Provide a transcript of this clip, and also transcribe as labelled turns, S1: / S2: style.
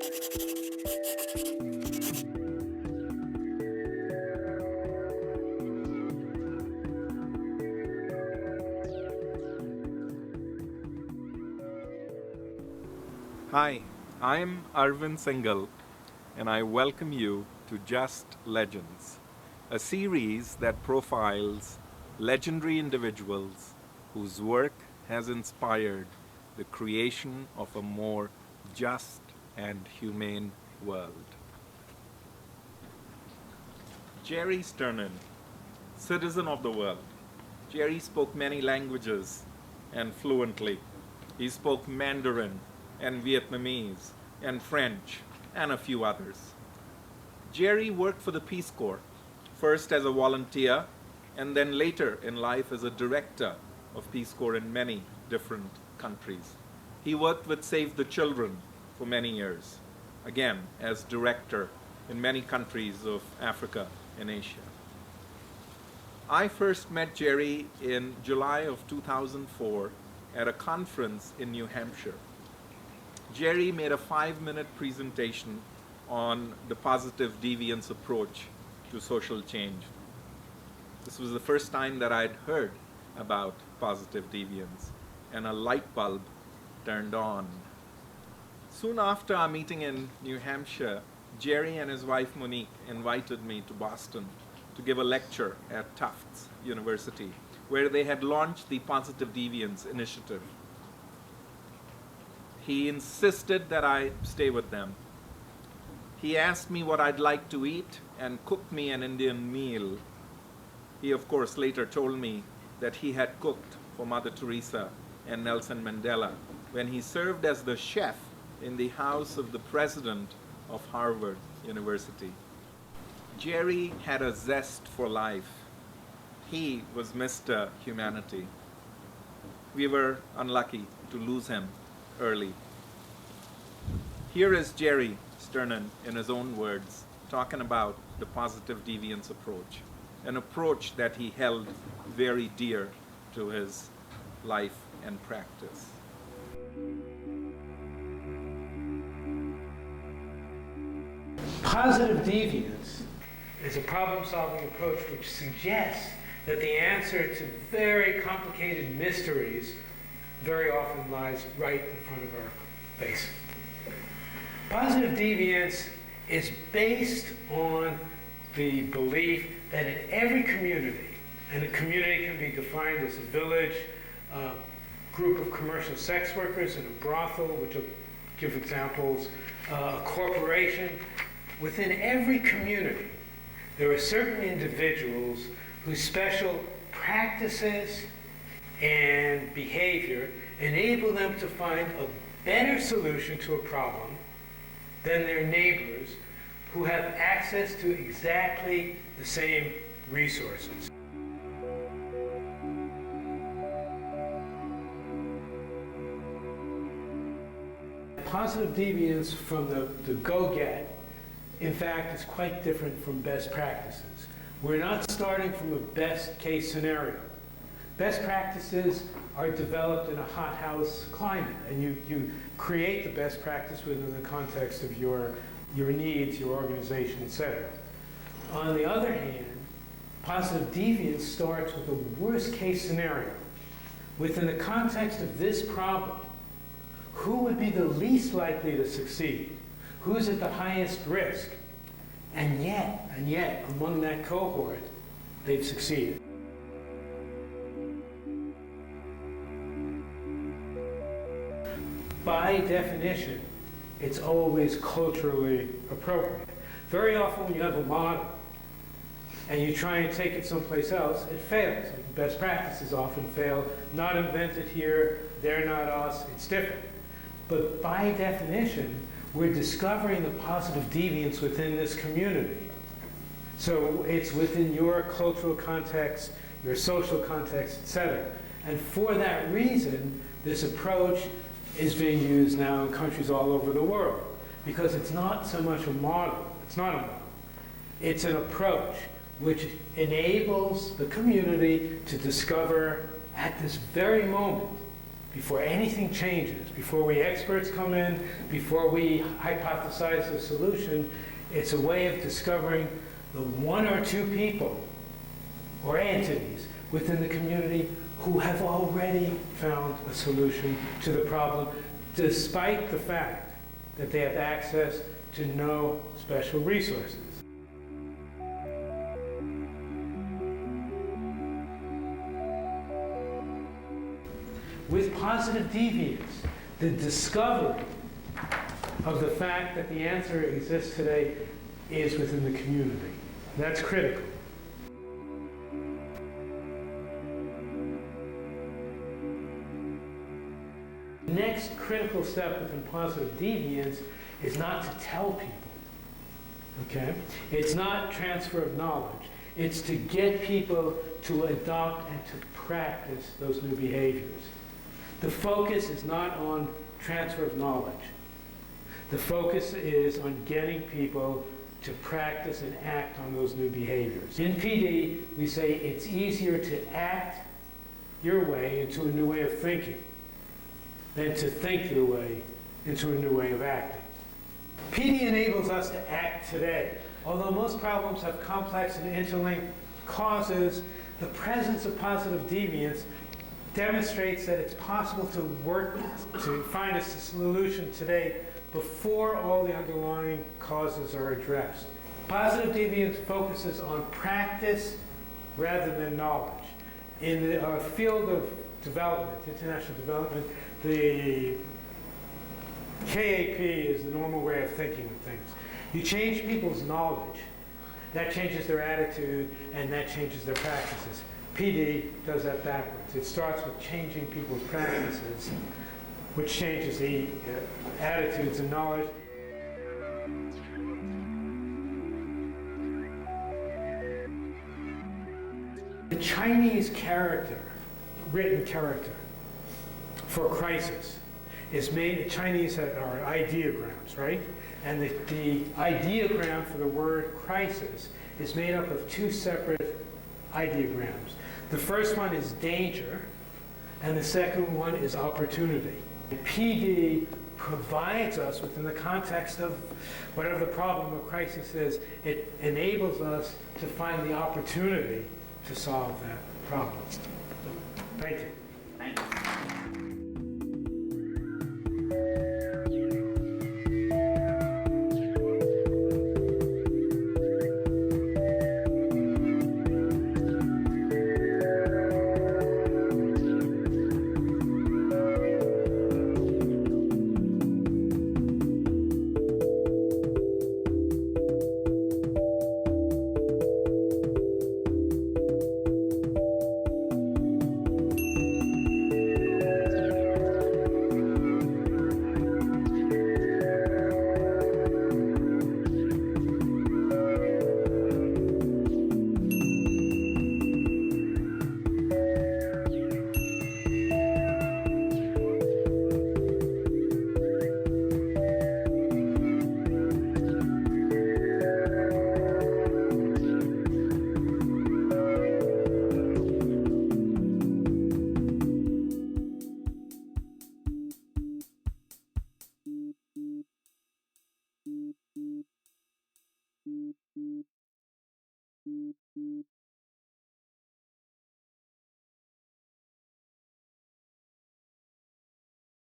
S1: Hi, I'm Arvind Singhal, and I welcome you to Just Legends, a series that profiles legendary individuals whose work has inspired the creation of a more just and humane world. Jerry Sternin, citizen of the world. Jerry spoke many languages and fluently. He spoke Mandarin and Vietnamese and French and a few others. Jerry worked for the Peace Corps, first as a volunteer and then later in life as a director of Peace Corps in many different countries. He worked with Save the Children for many years, again as director in many countries of Africa and Asia. I first met Jerry in July of 2004 at a conference in New Hampshire. Jerry made a 5-minute presentation on the positive deviance approach to social change. This was the first time that I'd heard about positive deviance, and a light bulb turned on. Soon after our meeting in New Hampshire, Jerry and his wife Monique invited me to Boston to give a lecture at Tufts University, where they had launched the Positive Deviance Initiative. He insisted that I stay with them. He asked me what I'd like to eat and cooked me an Indian meal. He, of course, later told me that he had cooked for Mother Teresa and Nelson Mandela when he served as the chef in the house of the president of Harvard University. Jerry had a zest for life. He was Mr. Humanity. We were unlucky to lose him early. Here is Jerry Sternin, in his own words, talking about the positive deviance approach, an approach that he held very dear to his life and practice.
S2: Positive deviance is a problem-solving approach which suggests that the answer to very complicated mysteries very often lies right in front of our face. Positive deviance is based on the belief that in every community, and a community can be defined as a village, a group of commercial sex workers in a brothel, which will give examples, a corporation, within every community, there are certain individuals whose special practices and behavior enable them to find a better solution to a problem than their neighbors who have access to exactly the same resources. Positive deviance from the go-get, in fact, is quite different from best practices. We're not starting from a best case scenario. Best practices are developed in a hothouse climate, and you create the best practice within the context of your needs, your organization, etc. On the other hand, positive deviance starts with a worst case scenario. Within the context of this problem, who would be the least likely to succeed? Who's at the highest risk? And yet, among that cohort, they've succeeded. By definition, it's always culturally appropriate. Very often when you have a model and you try and take it someplace else, it fails. Best practices often fail. Not invented here, they're not us, it's different. But by definition, we're discovering the positive deviance within this community. So it's within your cultural context, your social context, etc. And for that reason, this approach is being used now in countries all over the world, because it's not so much a model, it's not a model. It's an approach which enables the community to discover at this very moment before anything changes, before we experts come in, before we hypothesize the solution, it's a way of discovering the one or two people or entities within the community who have already found a solution to the problem, despite the fact that they have access to no special resources. With positive deviance, the discovery of the fact that the answer exists today is within the community. That's critical. The next critical step within positive deviance is not to tell people, okay? It's not transfer of knowledge. It's to get people to adopt and to practice those new behaviors. The focus is not on transfer of knowledge. The focus is on getting people to practice and act on those new behaviors. In PD, we say it's easier to act your way into a new way of thinking than to think your way into a new way of acting. PD enables us to act today. Although most problems have complex and interlinked causes, the presence of positive deviance demonstrates that it's possible to work to find a solution today before all the underlying causes are addressed. Positive deviance focuses on practice rather than knowledge. In the field of development, international development, the KAP is the normal way of thinking of things. You change people's knowledge, that changes their attitude, and that changes their practices. PD does that backwards. It starts with changing people's practices, which changes the attitudes and knowledge. The Chinese character, written character, for crisis is made, Chinese are ideograms, right? And the ideogram for the word crisis is made up of two separate ideograms. The first one is danger, and the second one is opportunity. PD provides us, within the context of whatever the problem or crisis is, it enables us to find the opportunity to solve that problem. Thank you.
S3: Thank you.